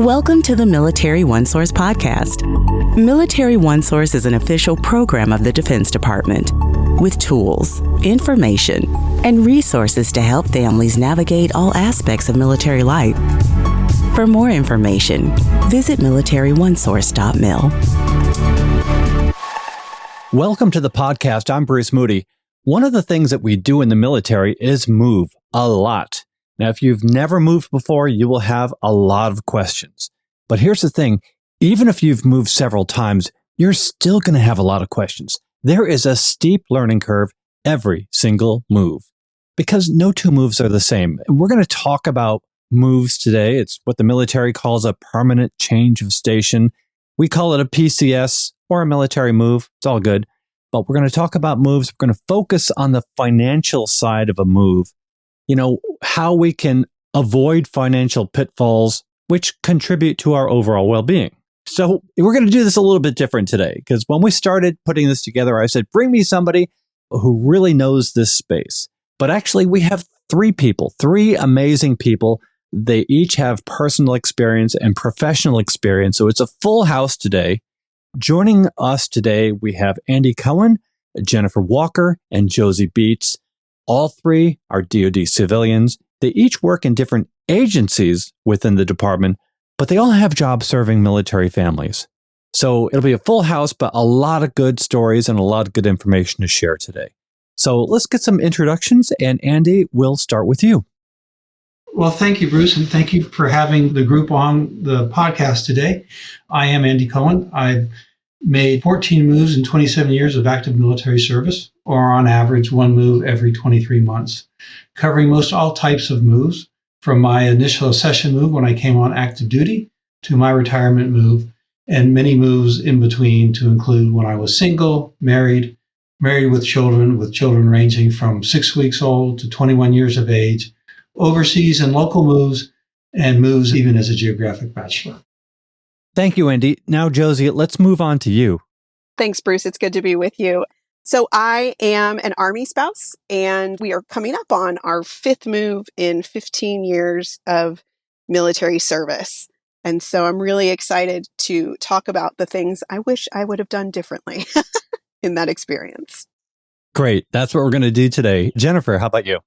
Welcome to the Military OneSource Podcast. Military OneSource is an official program of the Defense Department with tools, information, and resources to help families navigate all aspects of military life. For more information, visit MilitaryOneSource.mil. Welcome to the podcast. I'm Bruce Moody. One of the things that we do in the military is move a lot. Now, if you've never moved before, you will have a lot of questions. But here's the thing. Even if you've moved several times, you're still going to have a lot of questions. There is a steep learning curve every single move because no two moves are the same. We're going to talk about moves today. It's what the military calls a permanent change of station. We call it a PCS or a military move. It's all good. But we're going to talk about moves. We're going to focus on the financial side of a move. You know, how we can avoid financial pitfalls, which contribute to our overall well-being. So we're going to do this a little bit different today, because when we started putting this together, I said, bring me somebody who really knows this space. But actually, we have three amazing people. They each have personal experience and professional experience. So it's a full house today. Joining us today, we have Andy Cohen, Jennifer Walker, and Josie Beets. All three are DoD civilians. They each work in different agencies within the department, but they all have jobs serving military families. So it'll be a full house, but a lot of good stories and a lot of good information to share today. So let's get some introductions, and Andy, we'll start with you. Well, thank you, Bruce, and thank you for having the group on the podcast today. I am Andy Cohen. I've made 14 moves in 27 years of active military service, or on average, one move every 23 months, covering most all types of moves, from my initial accession move when I came on active duty to my retirement move, and many moves in between to include when I was single, married with children ranging from 6 weeks old to 21 years of age, overseas and local moves, and moves even as a geographic bachelor. Thank you, Andy. Now, Josie, let's move on to you. Thanks, Bruce. It's good to be with you. So I am an Army spouse, and we are coming up on our fifth move in 15 years of military service. And so I'm really excited to talk about the things I wish I would have done differently in that experience. Great. That's what we're going to do today. Jennifer, how about you?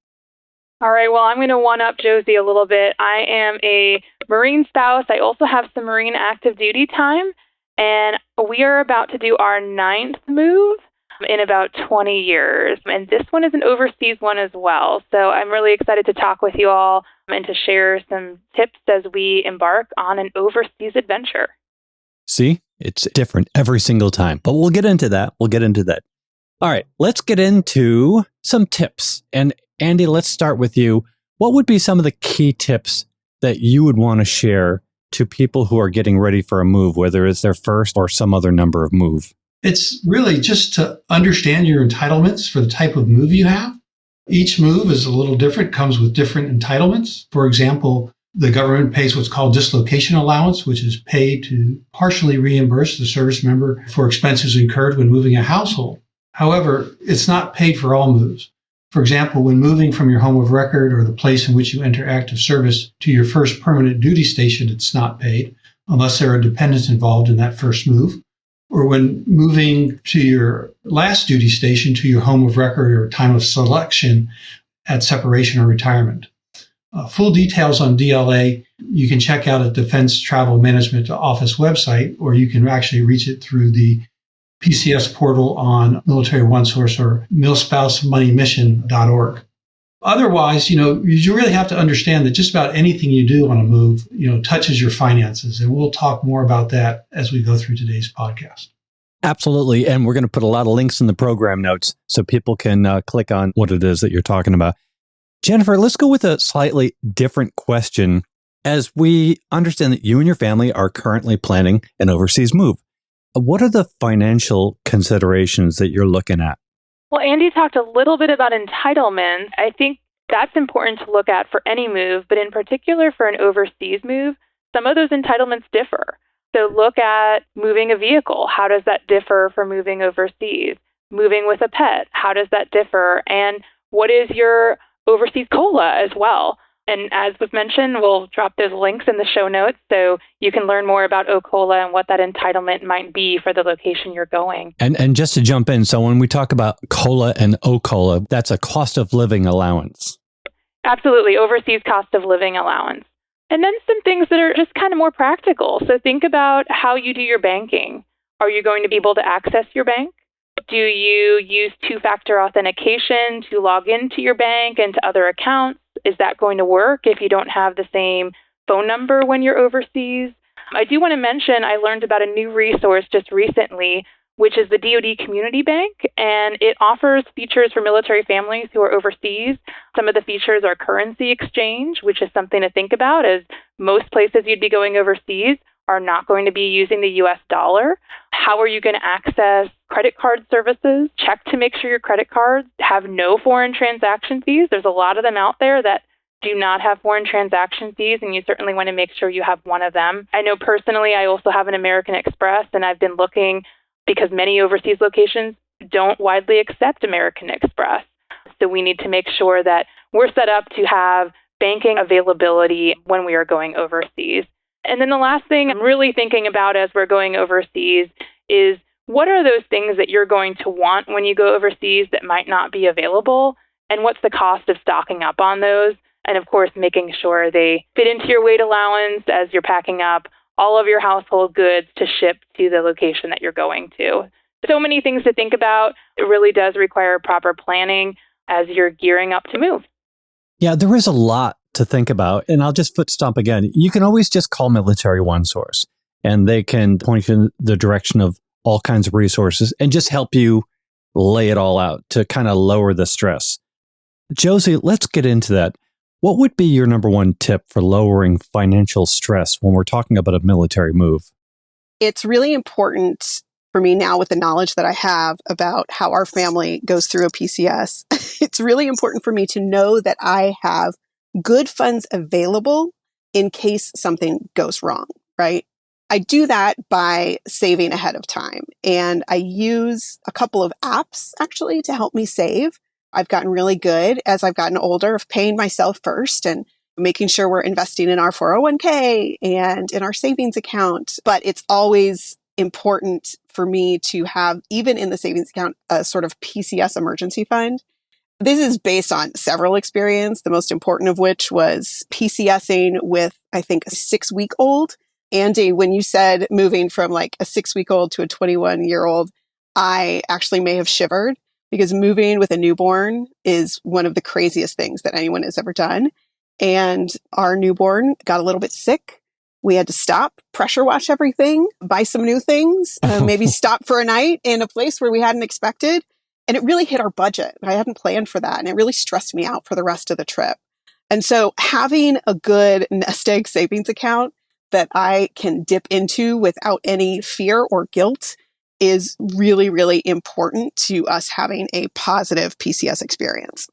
All right, well, I'm going to one-up Josie a little bit. I am a Marine spouse. I also have some Marine active duty time, and we are about to do our 9th move in about 20 years. And this one is an overseas one as well. So I'm really excited to talk with you all and to share some tips as we embark on an overseas adventure. See, it's different every single time, but we'll get into that. All right, let's get into some tips. And Andy, let's start with you. What would be some of the key tips that you would want to share to people who are getting ready for a move, whether it's their first or some other number of move? It's really just to understand your entitlements for the type of move you have. Each move is a little different, comes with different entitlements. For example, the government pays what's called dislocation allowance, which is paid to partially reimburse the service member for expenses incurred when moving a household. However, it's not paid for all moves. For example, when moving from your home of record or the place in which you enter active service to your first permanent duty station, it's not paid unless there are dependents involved in that first move. Or when moving to your last duty station to your home of record or time of selection at separation or retirement. Full details on DLA you can check out at Defense Travel Management Office website, or you can actually reach it through the PCS portal on Military OneSource or milspousemoneymission.org. Otherwise, you really have to understand that just about anything you do on a move, touches your finances. And we'll talk more about that as we go through today's podcast. Absolutely. And we're going to put a lot of links in the program notes so people can click on what it is that you're talking about. Jennifer, let's go with a slightly different question. As we understand that you and your family are currently planning an overseas move, what are the financial considerations that you're looking at? Well, Andy talked a little bit about entitlements. I think that's important to look at for any move, but in particular for an overseas move, some of those entitlements differ. So look at moving a vehicle. How does that differ from moving overseas? Moving with a pet, how does that differ? And what is your overseas COLA as well? And as was mentioned, we'll drop those links in the show notes so you can learn more about OCOLA and what that entitlement might be for the location you're going. And just to jump in, so when we talk about COLA and OCOLA, that's a cost of living allowance. Absolutely, overseas cost of living allowance. And then some things that are just kind of more practical. So think about how you do your banking. Are you going to be able to access your bank? Do you use two-factor authentication to log into your bank and to other accounts? Is that going to work if you don't have the same phone number when you're overseas? I do want to mention I learned about a new resource just recently, which is the DoD Community Bank, and it offers features for military families who are overseas. Some of the features are currency exchange, which is something to think about, as most places you'd be going overseas are not going to be using the US dollar. How are you going to access credit card services? Check to make sure your credit cards have no foreign transaction fees. There's a lot of them out there that do not have foreign transaction fees, and you certainly want to make sure you have one of them. I know personally, I also have an American Express, and I've been looking because many overseas locations don't widely accept American Express. So we need to make sure that we're set up to have banking availability when we are going overseas. And then the last thing I'm really thinking about as we're going overseas is what are those things that you're going to want when you go overseas that might not be available? And what's the cost of stocking up on those? And of course, making sure they fit into your weight allowance as you're packing up all of your household goods to ship to the location that you're going to. So many things to think about. It really does require proper planning as you're gearing up to move. Yeah, there is a lot to think about. And I'll just foot stomp again. You can always just call Military OneSource, and they can point you in the direction of all kinds of resources and just help you lay it all out to kind of lower the stress. Josie, let's get into that. What would be your number one tip for lowering financial stress when we're talking about a military move? It's really important for me now, with the knowledge that I have about how our family goes through a PCS. It's really important for me to know that I have good funds available in case something goes wrong, right? I do that by saving ahead of time. And I use a couple of apps actually to help me save. I've gotten really good as I've gotten older of paying myself first and making sure we're investing in our 401k and in our savings account. But it's always important for me to have, even in the savings account, a sort of PCS emergency fund. This is based on several experience, the most important of which was PCSing with, I think, a 6-week-old. Andy, when you said moving from like a 6-week-old to a 21-year-old, I actually may have shivered, because moving with a newborn is one of the craziest things that anyone has ever done. And our newborn got a little bit sick. We had to stop, pressure wash everything, buy some new things, maybe stop for a night in a place where we hadn't expected. And it really hit our budget. I hadn't planned for that. And it really stressed me out for the rest of the trip. And so having a good nest egg savings account that I can dip into without any fear or guilt is really, really important to us having a positive PCS experience.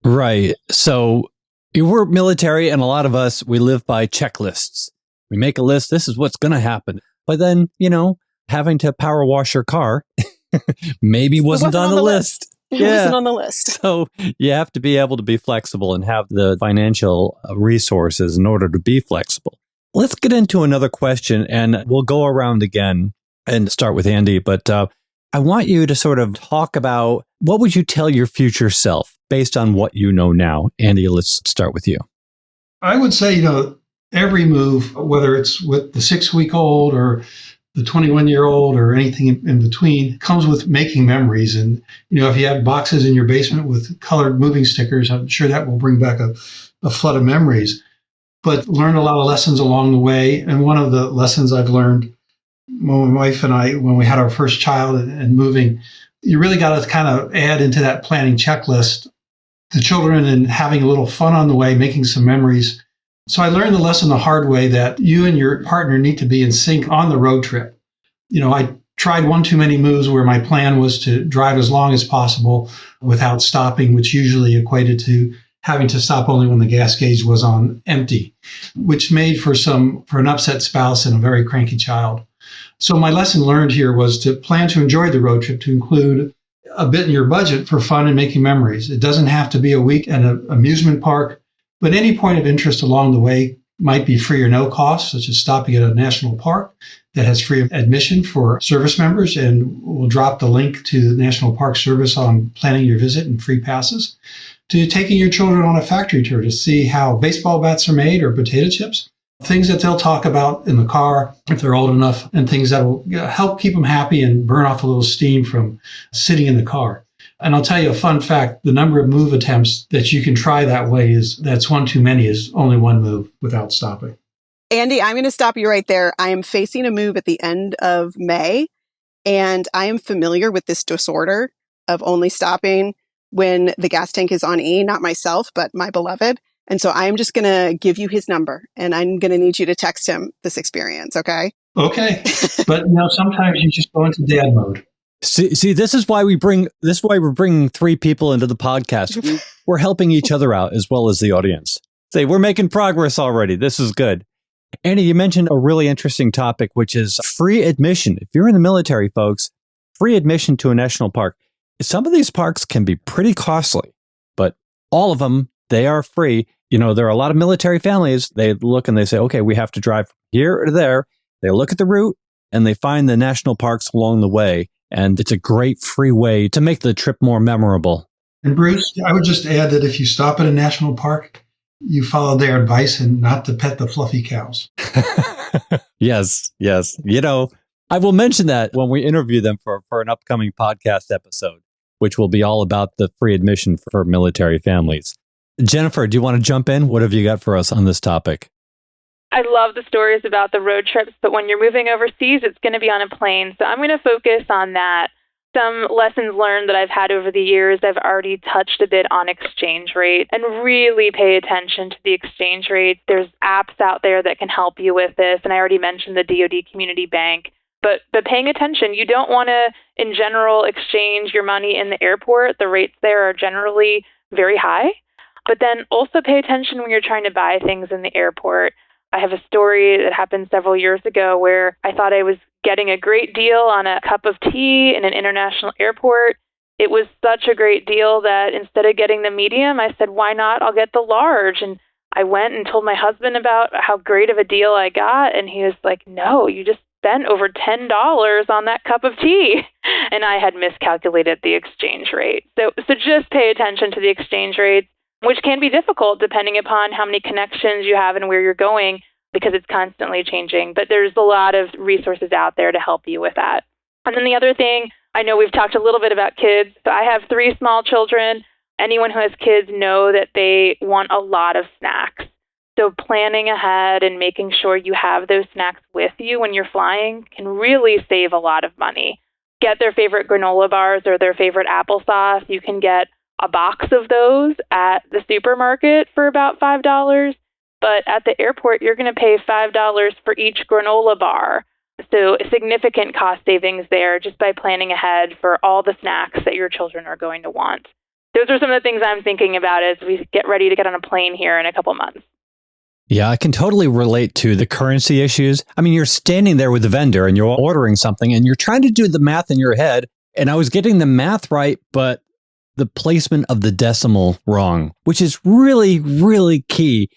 Right. So we're military, and a lot of us, we live by checklists. We make a list. This is what's going to happen. But then, having to power wash your car maybe wasn't on the list. It wasn't on the list. So you have to be able to be flexible and have the financial resources in order to be flexible. Let's get into another question, and we'll go around again and start with Andy. But I want you to sort of talk about, what would you tell your future self based on what you know now? Andy, let's start with you. I would say, every move, whether it's with the 6-week-old or the 21-year-old or anything in between, comes with making memories. And, if you have boxes in your basement with colored moving stickers, I'm sure that will bring back a flood of memories. But learn a lot of lessons along the way. And one of the lessons I've learned, when my wife and I, when we had our first child and moving, you really got to kind of add into that planning checklist the children and having a little fun on the way, making some memories. So I learned the lesson the hard way that you and your partner need to be in sync on the road trip. I tried one too many moves where my plan was to drive as long as possible without stopping, which usually equated to having to stop only when the gas gauge was on empty, which made for an upset spouse and a very cranky child. So my lesson learned here was to plan to enjoy the road trip, to include a bit in your budget for fun and making memories. It doesn't have to be a week at an amusement park. But any point of interest along the way might be free or no cost, such as stopping at a national park that has free admission for service members. And we'll drop the link to the National Park Service on planning your visit and free passes, to taking your children on a factory tour to see how baseball bats are made or potato chips, things that they'll talk about in the car if they're old enough, and things that will help keep them happy and burn off a little steam from sitting in the car. And I'll tell you a fun fact, the number of move attempts that you can try that way that's one too many, is only one move without stopping. Andy, I'm going to stop you right there. I am facing a move at the end of May, and I am familiar with this disorder of only stopping when the gas tank is on E, not myself, but my beloved. And so I'm just going to give you his number, and I'm going to need you to text him this experience, okay? Okay. But sometimes you just go into dad mode. See, this is why we're bringing three people into the podcast. We're helping each other out as well as the audience. Say, we're making progress already. This is good. Andy, you mentioned a really interesting topic, which is free admission. If you're in the military, folks, free admission to a national park. Some of these parks can be pretty costly, but all of them, they are free. There are a lot of military families. They look and they say, okay, we have to drive here or there. They look at the route and they find the national parks along the way. And it's a great free way to make the trip more memorable. And Bruce, I would just add that if you stop at a national park, you follow their advice and not to pet the fluffy cows. Yes. I will mention that when we interview them for an upcoming podcast episode, which will be all about the free admission for military families. Jennifer, do you want to jump in? What have you got for us on this topic? I love the stories about the road trips, but when you're moving overseas, it's going to be on a plane. So I'm going to focus on that. Some lessons learned that I've had over the years, I've already touched a bit on exchange rate, and really pay attention to the exchange rate. There's apps out there that can help you with this, and I already mentioned the DoD Community Bank. But paying attention, you don't want to, in general, exchange your money in the airport. The rates there are generally very high. But then also pay attention when you're trying to buy things in the airport. I have a story that happened several years ago where I thought I was getting a great deal on a cup of tea in an international airport. It was such a great deal that instead of getting the medium, I said, why not? I'll get the large. And I went and told my husband about how great of a deal I got. And he was like, no, you just spent over $10 on that cup of tea. And I had miscalculated the exchange rate. So just pay attention to the exchange rates, which can be difficult depending upon how many connections you have and where you're going, because it's constantly changing. But there's a lot of resources out there to help you with that. And then the other thing, I know we've talked a little bit about kids. So I have 3 small children. Anyone who has kids know that they want a lot of snacks. So planning ahead and making sure you have those snacks with you when you're flying can really save a lot of money. Get their favorite granola bars or their favorite applesauce. You can get a box of those at the supermarket for about $5. But at the airport, you're going to pay $5 for each granola bar. So significant cost savings there just by planning ahead for all the snacks that your children are going to want. Those are some of the things I'm thinking about as we get ready to get on a plane here in a couple months. Yeah, I can totally relate to the currency issues. I mean, you're standing there with the vendor and you're ordering something and you're trying to do the math in your head. And I was getting the math right, but the placement of the decimal wrong, which is really, really key,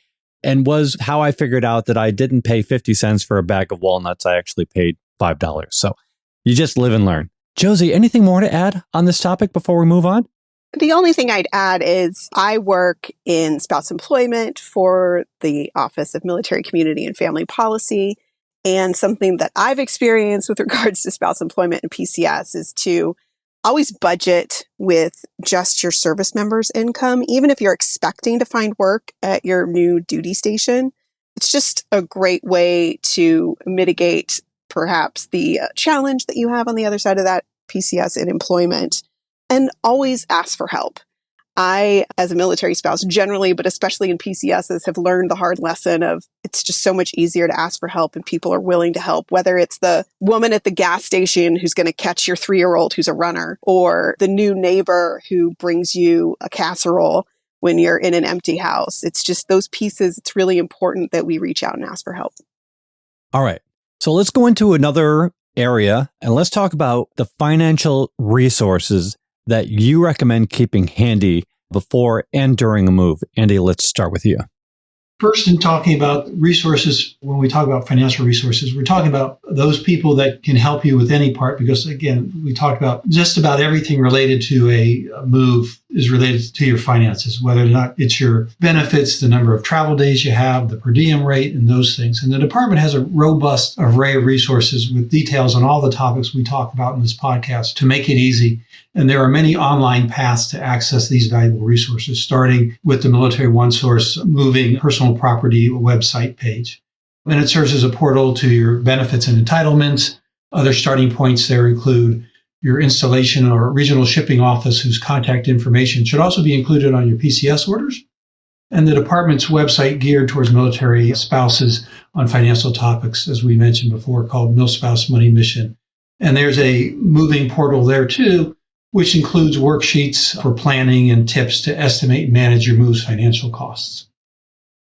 and was how I figured out that I didn't pay 50 cents for a bag of walnuts. I actually paid $5. So you just live and learn. Josie, anything more to add on this topic before we move on? The only thing I'd add is I work in spouse employment for the Office of Military, Community, and Family Policy. And something that I've experienced with regards to spouse employment and PCS is to always budget with just your service member's income, even if you're expecting to find work at your new duty station. It's just a great way to mitigate perhaps the challenge that you have on the other side of that PCS in employment. And always ask for help. I, as a military spouse generally, but especially in PCSs, have learned the hard lesson of it's just so much easier to ask for help and people are willing to help, whether it's the woman at the gas station who's going to catch your 3-year-old who's a runner, or the new neighbor who brings you a casserole when you're in an empty house. It's just those pieces. It's really important that we reach out and ask for help. All right. So let's go into another area and let's talk about the financial resources that you recommend keeping handy before and during a move? Andy, let's start with you. First, in talking about resources, when we talk about financial resources, we're talking about those people that can help you with any part, because again, we talked about just about everything related to a move is related to your finances, whether or not it's your benefits, the number of travel days you have, the per diem rate, and those things. And the department has a robust array of resources with details on all the topics we talk about in this podcast to make it easy. And there are many online paths to access these valuable resources, starting with the Military OneSource Moving Personal Property website page. And it serves as a portal to your benefits and entitlements. Other starting points there include your installation or regional shipping office, whose contact information should also be included on your PCS orders, and the department's website geared towards military spouses on financial topics, as we mentioned before, called MilSpouse Money Mission. And there's a moving portal there too, which includes worksheets for planning and tips to estimate and manage your move's financial costs.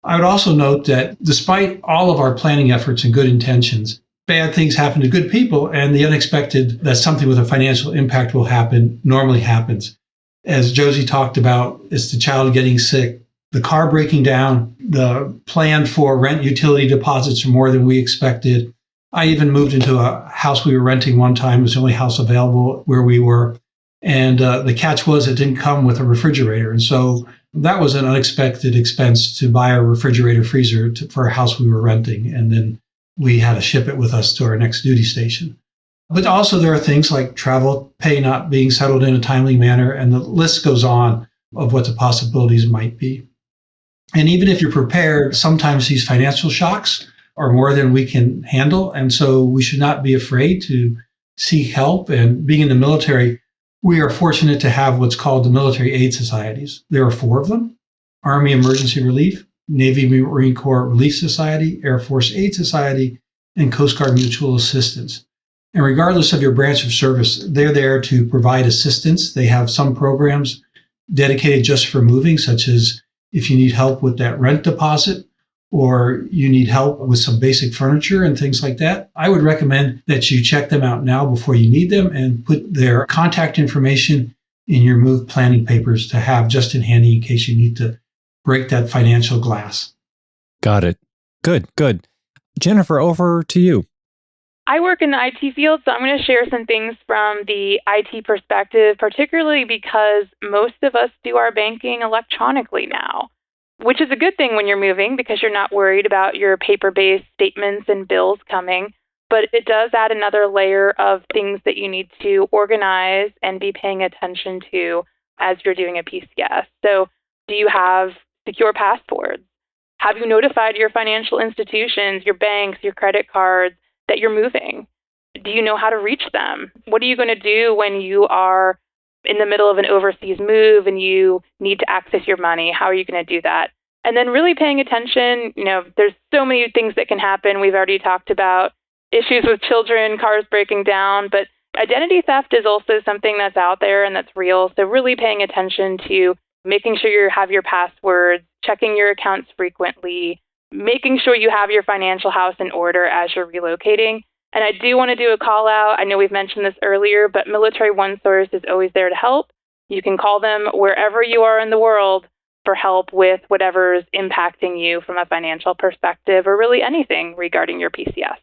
I would also note that despite all of our planning efforts and good intentions, bad things happen to good people, and the unexpected, that something with a financial impact will happen, normally happens. As Josie talked about, it's the child getting sick, the car breaking down, the plan for rent utility deposits are more than we expected. I even moved into a house we were renting one time. It was the only house available where we were. And the catch was it didn't come with a refrigerator. And so that was an unexpected expense to buy a refrigerator freezer for a house we were renting. And then we had to ship it with us to our next duty station. But also there are things like travel pay not being settled in a timely manner. And the list goes on of what the possibilities might be. And even if you're prepared, sometimes these financial shocks are more than we can handle. And so we should not be afraid to seek help. And being in the military, we are fortunate to have what's called the military aid societies. There are 4 of them: Army Emergency Relief, Navy Marine Corps Relief Society, Air Force Aid Society, and Coast Guard Mutual Assistance. And regardless of your branch of service, they're there to provide assistance. They have some programs dedicated just for moving, such as if you need help with that rent deposit, or you need help with some basic furniture and things like that. I would recommend that you check them out now before you need them and put their contact information in your move planning papers to have just in handy in case you need to break that financial glass. Got it. Good. Jennifer, over to you. I work in the IT field, so I'm going to share some things from the IT perspective, particularly because most of us do our banking electronically now, which is a good thing when you're moving because you're not worried about your paper-based statements and bills coming. But it does add another layer of things that you need to organize and be paying attention to as you're doing a PCS. So do you have secure passwords? Have you notified your financial institutions, your banks, your credit cards that you're moving? Do you know how to reach them? What are you going to do when you are in the middle of an overseas move and you need to access your money? How are you going to do that? And then really paying attention, there's so many things that can happen. We've already talked about issues with children, cars breaking down, but identity theft is also something that's out there and that's real. So really paying attention to making sure you have your passwords, checking your accounts frequently, making sure you have your financial house in order as you're relocating. And I do want to do a call out. I know we've mentioned this earlier, but Military OneSource is always there to help. You can call them wherever you are in the world for help with whatever's impacting you from a financial perspective or really anything regarding your PCS.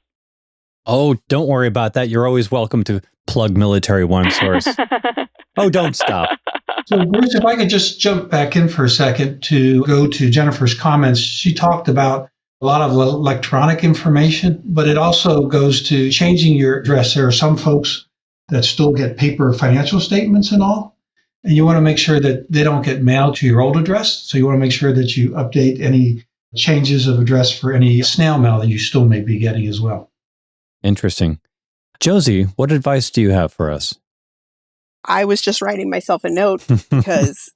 Oh, don't worry about that. You're always welcome to plug Military OneSource. Oh, don't stop. So, Bruce, if I could just jump back in for a second to go to Jennifer's comments. She talked about a lot of electronic information, but it also goes to changing your address. There are some folks that still get paper financial statements and all, and you want to make sure that they don't get mailed to your old address. So you want to make sure that you update any changes of address for any snail mail that you still may be getting as well. Interesting. Josie, what advice do you have for us? I was just writing myself a note because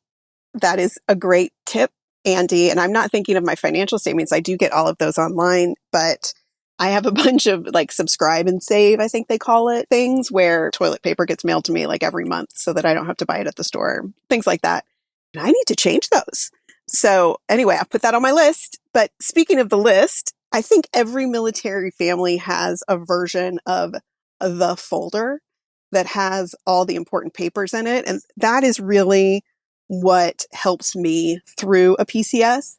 that is a great tip, Andy. And I'm not thinking of my financial statements. I do get all of those online, but I have a bunch of subscribe and save, I think they call it, things where toilet paper gets mailed to me every month so that I don't have to buy it at the store, things like that. And I need to change those. So anyway, I put that on my list. But speaking of the list, I think every military family has a version of the folder that has all the important papers in it. And that is really what helps me through a PCS.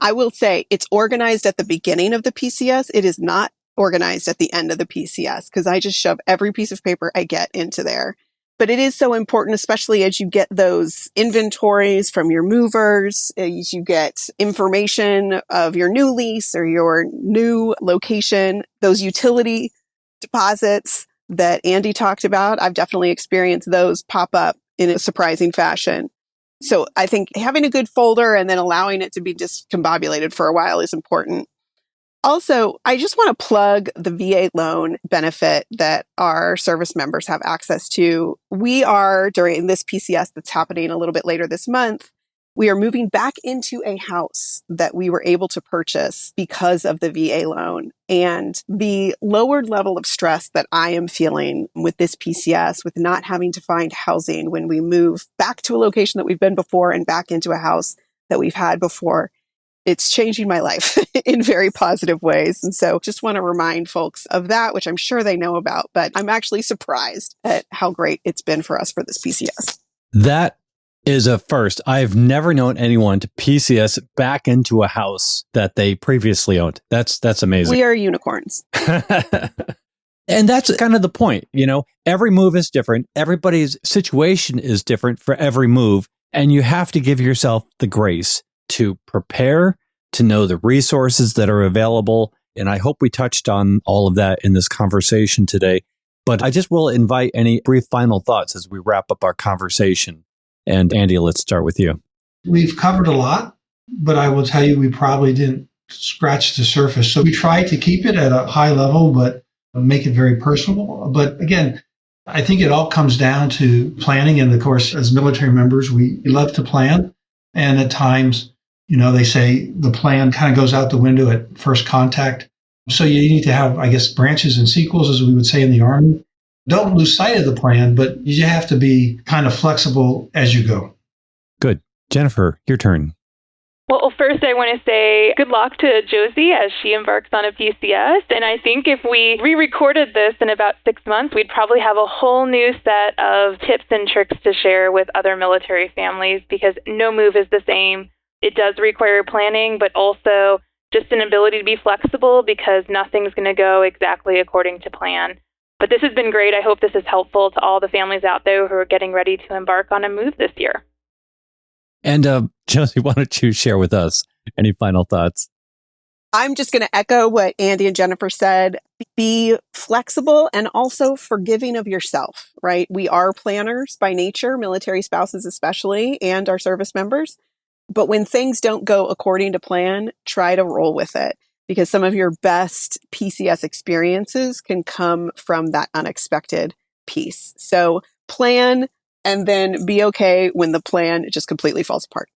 I will say it's organized at the beginning of the PCS. It is not organized at the end of the PCS because I just shove every piece of paper I get into there. But it is so important, especially as you get those inventories from your movers, as you get information of your new lease or your new location, those utility deposits that Andy talked about. I've definitely experienced those pop up in a surprising fashion. So I think having a good folder and then allowing it to be discombobulated for a while is important. Also, I just want to plug the VA loan benefit that our service members have access to. We are, during this PCS that's happening a little bit later this month, we are moving back into a house that we were able to purchase because of the VA loan. And the lowered level of stress that I am feeling with this PCS, with not having to find housing when we move back to a location that we've been before and back into a house that we've had before, it's changing my life in very positive ways. And so just want to remind folks of that, which I'm sure they know about, but I'm actually surprised at how great it's been for us for this PCS. That is a first. I've never known anyone to PCS back into a house that they previously owned. That's amazing. We are unicorns. And that's kind of the point. You know, every move is different. Everybody's situation is different for every move. And you have to give yourself the grace to prepare, to know the resources that are available. And I hope we touched on all of that in this conversation today. But I just will invite any brief final thoughts as we wrap up our conversation. And Andy, let's start with you. We've covered a lot, but I will tell you, we probably didn't scratch the surface. So we tried to keep it at a high level, but make it very personal. But again, I think it all comes down to planning. And of course, as military members, we love to plan. And at times, you know, they say the plan kind of goes out the window at first contact. So you need to have, I guess, branches and sequels, as we would say in the Army. Don't lose sight of the plan, but you have to be kind of flexible as you go. Good. Jennifer, your turn. Well, first I want to say good luck to Josie as she embarks on a PCS. And I think if we re-recorded this in about 6 months, we'd probably have a whole new set of tips and tricks to share with other military families because no move is the same. It does require planning, but also just an ability to be flexible because nothing's going to go exactly according to plan. But this has been great. I hope this is helpful to all the families out there who are getting ready to embark on a move this year. And Josie, why don't you share with us any final thoughts? I'm just going to echo what Andy and Jennifer said. Be flexible and also forgiving of yourself, right? We are planners by nature, military spouses especially, and our service members. But when things don't go according to plan, try to roll with it because some of your best PCS experiences can come from that unexpected piece. So plan and then be okay when the plan just completely falls apart.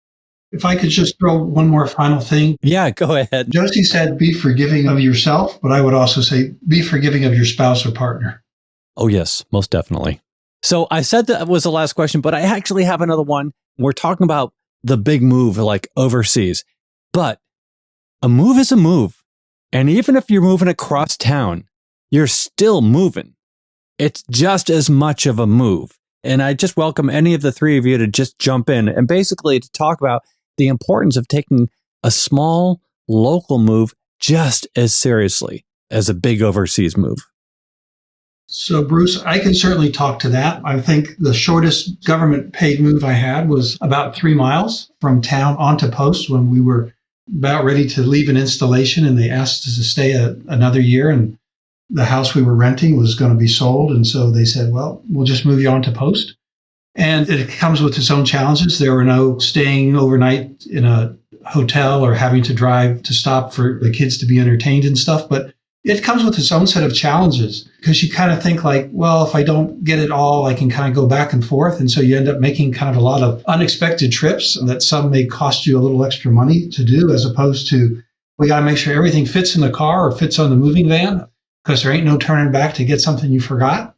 If I could just throw one more final thing. Yeah, go ahead. Josie said, be forgiving of yourself, but I would also say, be forgiving of your spouse or partner. Oh, yes, most definitely. So I said that was the last question, but I actually have another one. We're talking about the big move, like overseas, but a move is a move. And even if you're moving across town, you're still moving. It's just as much of a move. And I just welcome any of the three of you to just jump in and basically to talk about the importance of taking a small local move just as seriously as a big overseas move. So, Bruce, I can certainly talk to that. I think the shortest government paid move I had was about 3 miles from town onto post when we were about ready to leave an installation and they asked us to stay another year and the house we were renting was going to be sold. And so they said, well, we'll just move you on to post. And it comes with its own challenges. There were no staying overnight in a hotel or having to drive to stop for the kids to be entertained and stuff. But it comes with its own set of challenges because you kind of think like, well, if I don't get it all, I can kind of go back and forth. And so you end up making kind of a lot of unexpected trips that some may cost you a little extra money to do, as opposed to we got to make sure everything fits in the car or fits on the moving van because there ain't no turning back to get something you forgot.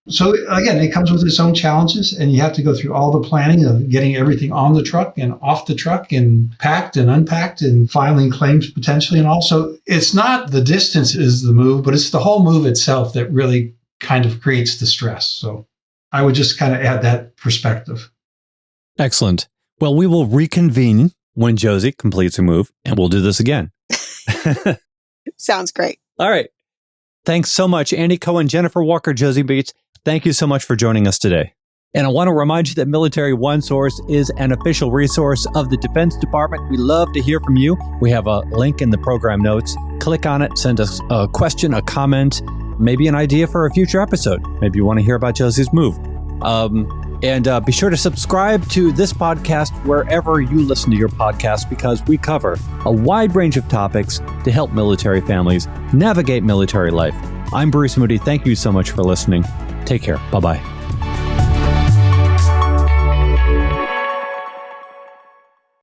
So again, it comes with its own challenges and you have to go through all the planning of getting everything on the truck and off the truck and packed and unpacked and filing claims potentially. And also it's not the distance is the move, but it's the whole move itself that really kind of creates the stress. So I would just kind of add that perspective. Excellent. Well, we will reconvene when Josie completes her move, and we'll do this again. Sounds great. All right. Thanks so much, Andy Cohen, Jennifer Walker, Josie Beets. Thank you so much for joining us today. And I want to remind you that Military OneSource is an official resource of the Defense Department. We love to hear from you. We have a link in the program notes. Click on it, send us a question, a comment, maybe an idea for a future episode. Maybe you want to hear about Josie's move. And be sure to subscribe to this podcast wherever you listen to your podcast, because we cover a wide range of topics to help military families navigate military life. I'm Bruce Moody. Thank you so much for listening. Take care. Bye-bye.